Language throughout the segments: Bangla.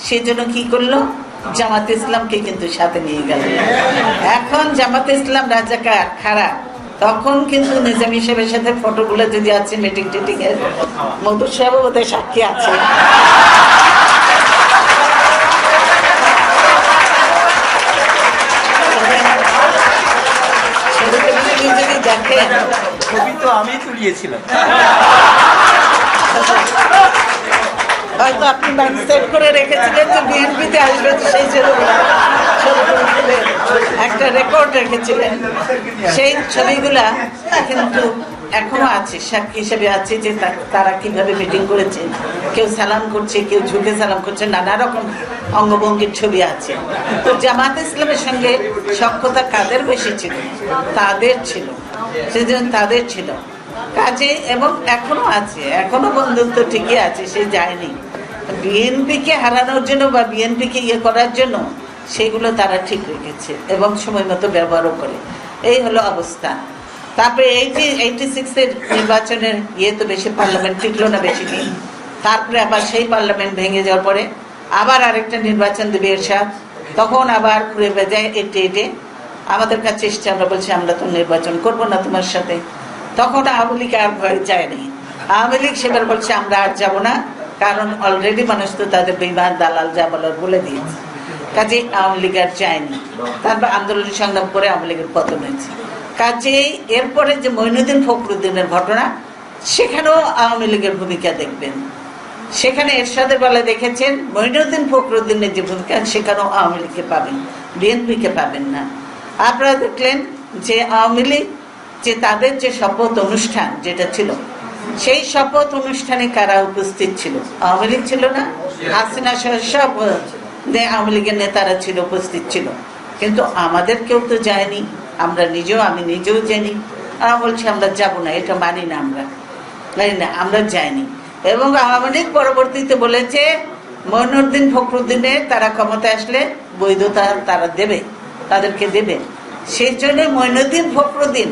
সেজন্য কি করলো, জামাতে ইসলামকে কিন্তু সাথে নিয়ে গেল। এখন জামাতে ইসলাম রাজাকার খারাপ, তখন কিন্তু নিজামী সাহেবের সাথে ফটোগুলো যদি আছে মিটিং টিটিং এর, মধুর সাহেব ওদের সাক্ষী আছে। যদি দেখেন, ছবি তো আমি তুলিয়েছিলাম। হয়তো আপনি সেট করে রেখেছিলেন যে বিএনপিতে আসবে, সেই একটা রেকর্ড রেখেছিলেন। সেই ছবিগুলা কিন্তু এখনো আছে, সাক্ষী হিসেবে আছে যে তারা কিভাবে মিটিং করেছে, কেউ সালাম করছে, কেউ ঝুঁকে সালাম করছে, নানা রকম অঙ্গভঙ্গির ছবি আছে। তো জামাত ইসলামের সঙ্গে সখ্যতা কাদের বেশি ছিল? তাদের ছিল, সেজন্য তাদের ছিল কাজে, এবং এখনো আছে, এখনো বন্ধুত্ব ঠিকই আছে, সে যায়নি। বিএনপিকে হারানোর জন্য বা বিএনপিকে ইয়ে করার জন্য সেগুলো তারা ঠিক রেখেছে এবং সময় মতো ব্যবহারও করে। এই হলো অবস্থা। তারপরে 86-এর নির্বাচনের তো বেশি পার্লামেন্ট টিকলো না বেশি দিন। তারপরে আবার সেই পার্লামেন্ট ভেঙে যাওয়ার পরে আবার আরেকটা নির্বাচন দেবে এরশাদ, তখন আবার ঘুরে বেজায় এটে আমাদের কাছে এসছে। আমরা বলছি আমরা তো নির্বাচন করবো না তোমার সাথে। তখন আওয়ামী লীগ আর ভয় যায়নি। আওয়ামী লীগ সেবার বলছে আমরা আর যাবো না, কারণ অলরেডি মানুষ তো তাদের বেঈমান দালাল যা বলার বলে দিয়েছে। কাজে আওয়ামী লীগ আর যায়নি। তারপর আন্দোলন সংগ্রাম করে আওয়ামী লীগের পতন হয়েছে। কাজেই এরপরে যে মঈনুদ্দিন ফখরুদ্দিনের ঘটনা, সেখানেও আওয়ামী লীগের ভূমিকা দেখবেন। সেখানে এরশাদের বেলায় দেখেছেন মঈনুদ্দিন ফখরুদ্দিনের যে ভূমিকা, সেখানেও আওয়ামী লীগকে পাবেন, বিএনপিকে পাবেন না। আপনারা দেখলেন যে আওয়ামী লীগ যে তাদের যে শপথ অনুষ্ঠান যেটা ছিল, সেই শপথ অনুষ্ঠানে কারা উপস্থিত ছিল? আওয়ামী লীগ ছিল না? হাসিনা সহ সব আওয়ামী লীগের নেতারা ছিল, উপস্থিত ছিল, কিন্তু আমাদের কেউ তো যায়নি। আমরা আমি নিজেও জানি। আমরা বলছি আমরা যাব না, এটা মানি না, আমরা জানি না, আমরা যাইনি। এবং আওয়ামী লীগ পরবর্তীতে বলেছে মঈনুদ্দিন ফখরুদ্দিনের তারা ক্ষমতায় আসলে বৈধতা তারা দেবে, তাদেরকে দেবে। সেই জন্য মঈনুদ্দিন ফখরুদ্দিন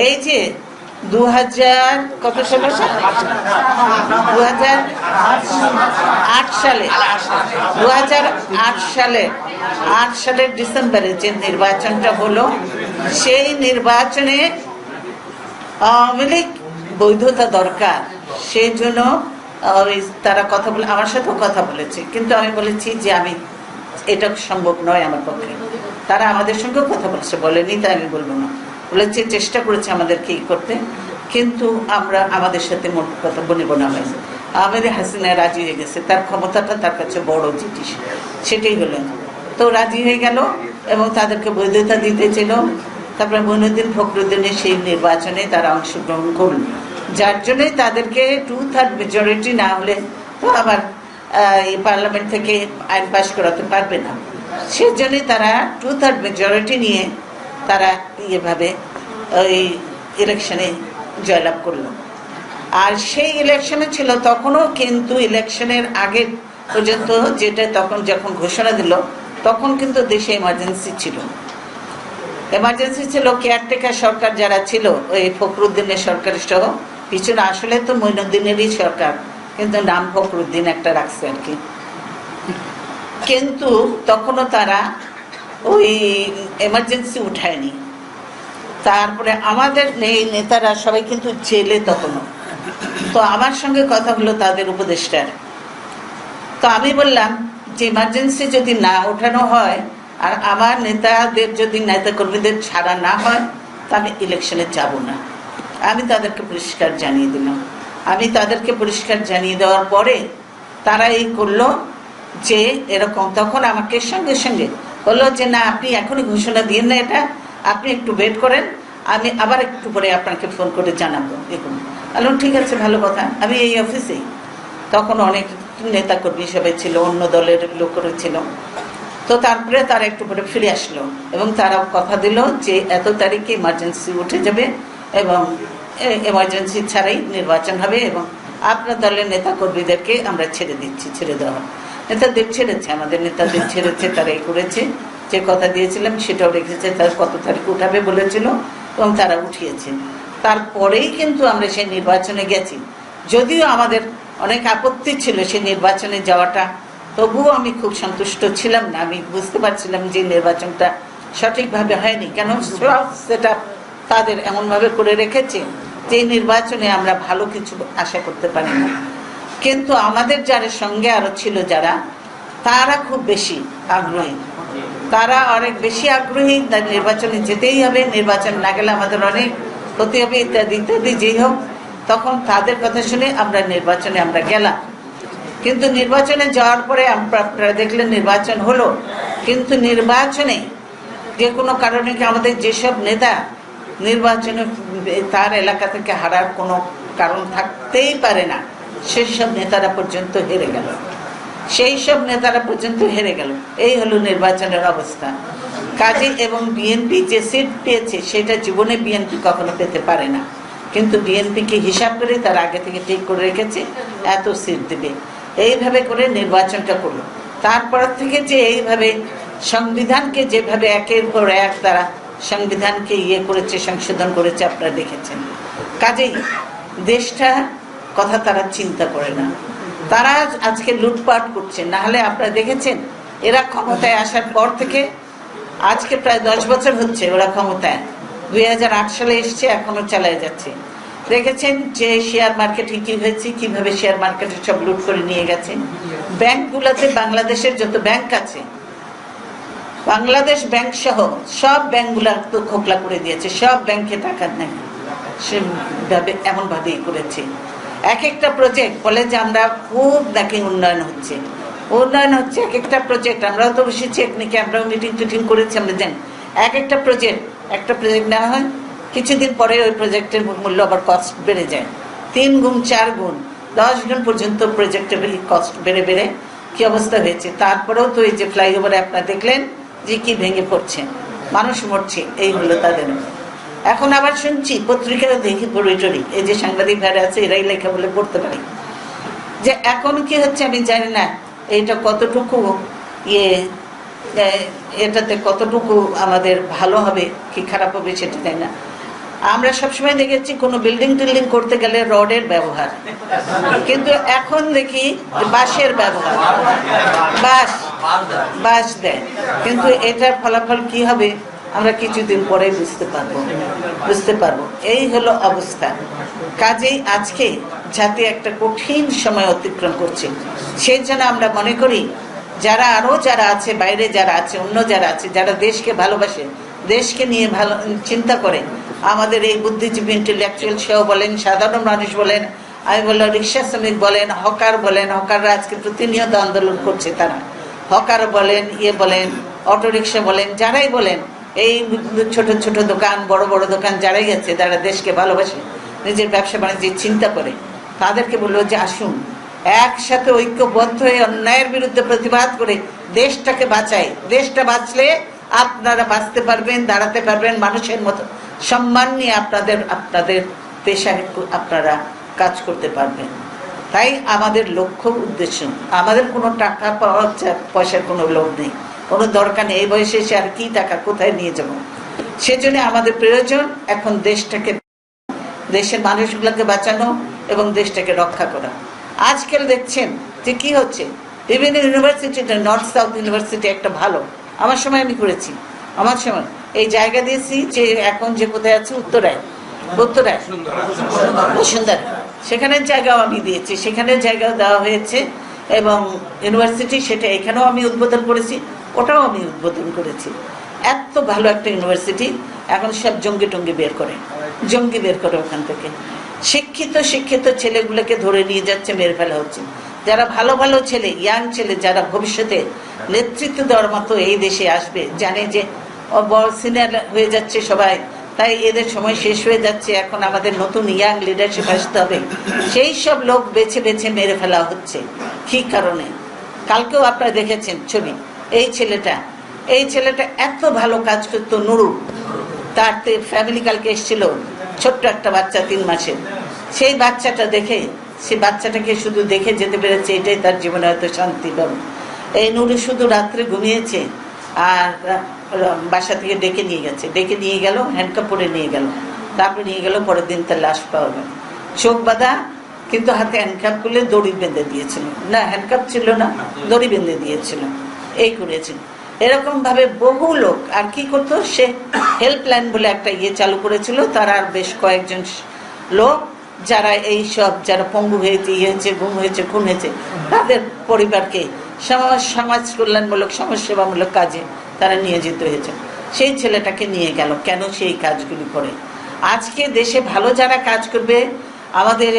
এই যে 2000 কত সালে 2008 সালে 8 সালের ডিসেম্বরে যে নির্বাচনটা হলো, সেই নির্বাচনে আওয়ামী লীগ বৈধতা দরকার, সেই জন্য তারা কথা বলে, আমার সাথেও কথা বলেছে, কিন্তু আমি বলেছি যে আমি এটা সম্ভব নয় আমার পক্ষে। তারা আমাদের সঙ্গেও কথা বলেছে, বলেনি তাই আমি বলবো না, বলেছে চেষ্টা করেছে আমাদেরকে ই করতে, কিন্তু আমরা আমাদের সাথে মোট কথা বনিব না হয়েছে। আমাদের হাসিনা রাজি হয়ে গেছে, তার ক্ষমতাটা তার কাছে বড় জিনিস, সেটাই হলো। তো রাজি হয়ে গেল এবং তাদেরকে বৈধতা দিতে ছিল। তারপরে মঈনুদ্দিন ফখরুদ্দিনের সেই নির্বাচনে তারা অংশগ্রহণ করল, যার জন্যই তাদেরকে 2/3 মেজরিটি না হলে তো আবার এই পার্লামেন্ট থেকে আইন পাশ করাতে পারবে না। সেই জন্যই তারা 2/3 মেজরিটি নিয়ে তারা এভাবে ওই ইলেকশনে জয়লাভ করলো। আর সেই ইলেকশনে ছিল তখনও, কিন্তু ইলেকশনের আগে পর্যন্ত যেটা তখন যখন ঘোষণা দিল, তখন কিন্তু দেশে এমার্জেন্সি ছিল। এমার্জেন্সি ছিল, কেয়ারটেকার সরকার যারা ছিল, ওই ফখরুদ্দিনের সরকার সহ, পিছনে আসলে তো মঈনুদ্দিনেরই সরকার, কিন্তু নাম ফখরুদ্দিন একটা রাখছে আর কি। কিন্তু তখনও তারা ওই এমার্জেন্সি উঠায়নি। তারপরে আমাদের এই নেতারা সবাই কিন্তু জেলে তখনও। তো আমার সঙ্গে কথা হলো তাদের উপদেষ্টার। তো আমি বললাম যে ইমার্জেন্সি যদি না ওঠানো হয় আর আমার নেতাদের যদি নেতা কর্মীদের ছাড়া না হয়, তা আমি ইলেকশনে যাব না। আমি তাদেরকে পরিষ্কার জানিয়ে দিলাম। আমি তাদেরকে পরিষ্কার জানিয়ে দেওয়ার পরে তারা এই করলো যে এরকম, তখন আমাকে সঙ্গে সঙ্গে বললো যে না, আপনি এখনই ঘোষণা দিন না, এটা আপনি একটু ওয়েট করেন, আমি আবার একটু পরে আপনাকে ফোন করে জানাবো। দেখুন, বললাম ঠিক আছে, ভালো কথা। আমি এই অফিসেই, তখন অনেক নেতাকর্মী সবাই ছিল, অন্য দলের লোকরা ছিল। তো তারপরে তারা একটু পরে ফিরে আসলো এবং তারা কথা দিল যে এত তারিখে ইমার্জেন্সি উঠে যাবে এবং এমার্জেন্সি ছাড়াই নির্বাচন হবে, এবং আপনার দলের নেতাকর্মীদেরকে আমরা ছেড়ে দিচ্ছি, ছেড়ে দেওয়া। নেতাদের ছেড়েছে, আমাদের নেতাদের ছেড়েছে, তারা এই করেছে, যে কথা দিয়েছিলাম সেটাও রেখেছে, তার কত তারিখ উঠাবে বলেছিল এবং তারা উঠিয়েছে। তারপরেই কিন্তু আমরা সেই নির্বাচনে গেছি, যদিও আমাদের অনেক আপত্তি ছিল সেই নির্বাচনে যাওয়াটা, তবুও আমি খুব সন্তুষ্ট ছিলাম না। আমি বুঝতে পারছিলাম যে নির্বাচনটা সঠিকভাবে হয়নি, কেন সব সেটা তাদের এমনভাবে করে রেখেছে যে নির্বাচনে আমরা ভালো কিছু আশা করতে পারি না। কিন্তু আমাদের যারা সঙ্গে আরো ছিল যারা, তারা খুব বেশি আগ্রহী, তারা অনেক বেশি আগ্রহী। নির্বাচনে যেতেই হবে, নির্বাচন না গেলে আমাদের অনেক ক্ষতি হবে ইত্যাদি ইত্যাদি। যেই হোক, তখন তাদের কথা শুনে আমরা নির্বাচনে আমরা গেলাম। কিন্তু নির্বাচনে যাওয়ার পরে আপনারা দেখলেন নির্বাচন হলো, কিন্তু নির্বাচনে যে কোনো কারণে কি আমাদের যেসব নেতা নির্বাচনে তার এলাকা থেকে হারার কোনো কারণ থাকতেই পারে না, সেই সব নেতারা পর্যন্ত হেরে গেল, সেই সব নেতারা পর্যন্ত হেরে গেল। এই হলো নির্বাচনের অবস্থা। কাজী এবং বিএনপি যে সিট পেয়েছে সেটা জীবনে বিএনপি কখনো পেতে পারে না, কিন্তু বিএনপিকে হিসাব করে তার আগে থেকে ঠিক করে রেখেছে এত সিট দেবে। এইভাবে করে নির্বাচনটা করলো। তারপর থেকে যে এইভাবে সংবিধানকে যেভাবে একের পর এক তারা সংবিধানকে করেছে, সংশোধন করেছে, আপনারা দেখেছেন। কাজেই দেশটা কথা তারা চিন্তা করে না, তারা আজকে লুটপাট করছে। না হলে আপনারা দেখেছেন এরা ক্ষমতায় আসার পর থেকে আজকে প্রায় 10 বছর হচ্ছে ওরা ক্ষমতায়, 2008 সালে এসছে, এখনো চালিয়ে যাচ্ছে। দেখেছেন যে শেয়ার মার্কেটে কি হয়েছে, কিভাবে শেয়ার মার্কেটে সব লুট করে নিয়ে গেছে। ব্যাংকগুলোতে বাংলাদেশের যত ব্যাংক আছে, বাংলাদেশ ব্যাংক সহ সব ব্যাংকগুলো তো খোকলা করে দিয়েছে, সব ব্যাংকে টাকা নেই, সেভাবে এমন ভাবেই করেছে। এক একটা প্রজেক্ট বলে যে আমরা খুব নাকি উন্নয়ন হচ্ছে, উন্নয়ন হচ্ছে। এক একটা প্রজেক্ট আমরাও তো বসেছি একদিকে, আমরাও মিটিং টিটিং করেছি, আমরা জানি এক একটা প্রজেক্ট নেওয়া হয়, কিছুদিন পরে ওই প্রজেক্টের মূল্য আবার কস্ট বেড়ে যায় 3 গুণ 4 গুণ 10 গুণ পর্যন্ত প্রজেক্টের কস্ট বেড়ে বেড়ে কি অবস্থা হয়েছে। তারপরেও তো এই যে ফ্লাইওভারে আপনারা দেখলেন যে কি ভেঙে পড়ছে, মানুষ মরছে, এই হলো তাদের। এখন আবার শুনছি পত্রিকায় দেখি পড়ি, এই যে সাংবাদিক ভাইরা আছে এরাই লেখা বলে পড়তে পারি, যে এখন কি হচ্ছে আমি জানি না এইটা কতটুকু এটাতে কতটুকু আমাদের ভালো হবে কি খারাপ হবে সেটা তাই না। আমরা সবসময় দেখেছি কোনো বিল্ডিং টিল্ডিং করতে গেলে রডের ব্যবহার, কিন্তু এখন দেখি বাঁশের ব্যবহার, বাঁশ দেয়। কিন্তু এটার ফলাফল কি হবে আমরা কিছুদিন পরে বুঝতে পারবো। এই হলো অবস্থা। কাজেই আজকে জাতি একটা কঠিন সময় অতিক্রম করছে, সেই জন্য আমরা মনে করি যারা আছে বাইরে, যারা আছে অন্য যারা আছে, যারা দেশকে ভালোবাসে, দেশকে নিয়ে ভালো চিন্তা করে, আমাদের এই বুদ্ধিজীবী ইন্টেলেকচুয়াল সেও বলেন, সাধারণ মানুষ বলেন, আমি বললাম রিক্সা শ্রমিক বলেন, হকার বলেন, হকাররা আজকে প্রতিনিয়ত আন্দোলন করছে, তারা হকার বলেন, বলেন অটো রিক্সা বলেন, যারাই বলেন, এই ছোট ছোট দোকান, বড় বড় দোকান যারাই আছে, যারা দেশকে ভালোবাসে, নিজের ব্যবসা বাণিজ্যের চিন্তা করে, তাদেরকে বললো যে আসুন একসাথে ঐক্যবদ্ধ হয়ে অন্যায়ের বিরুদ্ধে প্রতিবাদ করে দেশটাকে বাঁচাই। দেশটা বাঁচলে আপনারা বাঁচতে পারবেন, দাঁড়াতে পারবেন, মানুষের মতো সম্মান নিয়ে আপনাদের পেশায় আপনারা কাজ করতে পারবেন। তাই আমাদের লক্ষ্য উদ্দেশ্য, আমাদের কোনো টাকা পয়সার কোনো লোভ নেই, কোনো দরকার নেই। এই বয়সে এসে আর কি টাকা কোথায় নিয়ে যাব? সেজন্য আমাদের প্রয়োজন এখন দেশটাকে, দেশের মানুষগুলোকে বাঁচানো এবং দেশটাকে রক্ষা করা। আজকাল দেখছেন যে কি হচ্ছে, বিভিন্ন ইউনিভার্সিটিতে, নর্থ সাউথ ইউনিভার্সিটি একটা ভালো, আমার সময় আমি করেছি, আমার সময় এই জায়গা দিয়েছি যে এখন যে কোথায় আছে উত্তরায় সুন্দর, সেখানে জায়গাও আমি দিয়েছি, সেখানে জায়গাও দেওয়া হয়েছে এবং ইউনিভার্সিটি সেটা এখানেও আমি উদ্বোধন করেছি, ওটাও আমি উদ্বোধন করেছি। এত ভালো একটা ইউনিভার্সিটি, এখন সব জঙ্গি বের করে ওখান থেকে। শিক্ষিত ছেলেগুলোকে ধরে নিয়ে যাচ্ছে, মেরে ফেলা হচ্ছে। যারা ভালো ছেলে, ইয়াং ছেলে, যারা ভবিষ্যতে নেতৃত্ব দেওয়ার মতো এই দেশে আসবে, জানে যে বড় সিনিয়র হয়ে যাচ্ছে সবাই, তাই এদের সময় শেষ হয়ে যাচ্ছে, এখন আমাদের নতুন ইয়াং লিডারশিপ আসতে হবে, সেই সব লোক বেছে মেরে ফেলা হচ্ছে। কি কারণে? কালকেও আপনারা দেখেছেন ছবি, এই ছেলেটা এত ভালো কাজ করতো, নুরু, তার ফ্যামিলি কালকে এসেছিল, ছোট্ট একটা বাচ্চা 3 মাসের, সেই বাচ্চাটাকে শুধু দেখে যেতে পেরেছে, এটাই তার জীবনে হয়তো শান্তি পাবে। এই নুরু শুধু রাত্রে ঘুমিয়েছে, আর বাসা থেকে ডেকে নিয়ে গেল, হ্যান্ডকাপ পরে নিয়ে গেল, তারপরে নিয়ে গেল, পরের দিন তার লাশ পাওয়া গেল, চোখ বাঁধা, কিন্তু হাতে হ্যান্ডকাপ করলে দড়ি বেঁধে দিয়েছিল, না হ্যান্ডকাপ ছিল না, দড়ি বেঁধে দিয়েছিল, এই করেছিল। এরকম ভাবে বহু লোক আর কি করতো, সে হেল্পলাইন বলে একটা চালু করেছিল, তারা আর বেশ কয়েকজন লোক যারা এই সব যারা পঙ্গু হয়েছে, হয়েছে, গুম হয়েছে, খুন হয়েছে, তাদের পরিবারকে সমাজ কল্যাণমূলক সমাজসেবামূলক কাজে তারা নিয়োজিত হয়েছে। সেই ছেলেটাকে নিয়ে গেল, কেন সেই কাজগুলি করে। আজকে দেশে ভালো যারা কাজ করবে, আমাদের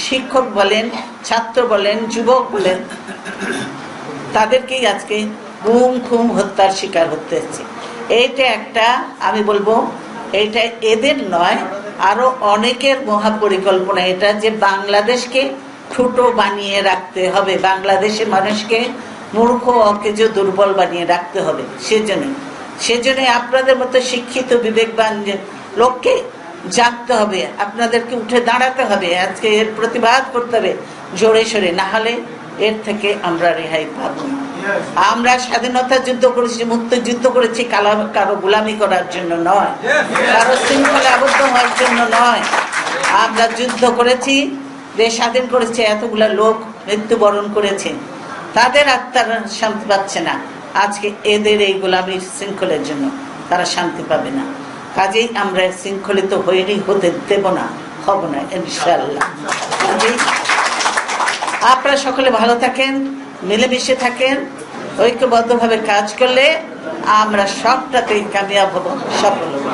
শিক্ষক বলেন, ছাত্র বলেন, যুবক বলেন, তাদেরকেই আজকে গুম খুম হত্যার শিকার হতে হচ্ছে। এইটা একটা, আমি বলবো এইটা এদের নয়, আরো অনেকের মহাপরিকল্পনা এটা, যে বাংলাদেশকে ছোট বানিয়ে রাখতে হবে, বাংলাদেশের মানুষকে মূর্খ, অকেজো, দুর্বল বানিয়ে রাখতে হবে। সেজন্য আপনাদের মতো শিক্ষিত বিবেকবান লোককে জাগতে হবে, আপনাদেরকে উঠে দাঁড়াতে হবে, আজকে এর প্রতিবাদ করতে হবে জোরে সোরে, না হলে এর থেকে আমরা রেহাই পাব না। আমরা স্বাধীনতা যুদ্ধ করেছি, মুক্ত যুদ্ধ করেছি কারো গোলামি করার জন্য নয়, কারো শৃঙ্খলা আবদ্ধ হওয়ার জন্য নয়। আমরা যুদ্ধ করেছি, দেশ স্বাধীন করেছে, এতগুলা লোক মৃত্যুবরণ করেছে, তাদের আত্মার শান্তি পাচ্ছে না। আজকে এদের এই গোলামির শৃঙ্খলের জন্য তারা শান্তি পাবে না। কাজেই আমরা শৃঙ্খলিত হতে দেব না, হব না ইনশাআল্লাহ। আপনারা সকলে ভালো থাকেন, মিলেমিশে থাকেন, ঐক্যবদ্ধভাবে কাজ করলে আমরা সবটাতেই কামিয়াব হব, সফল হব।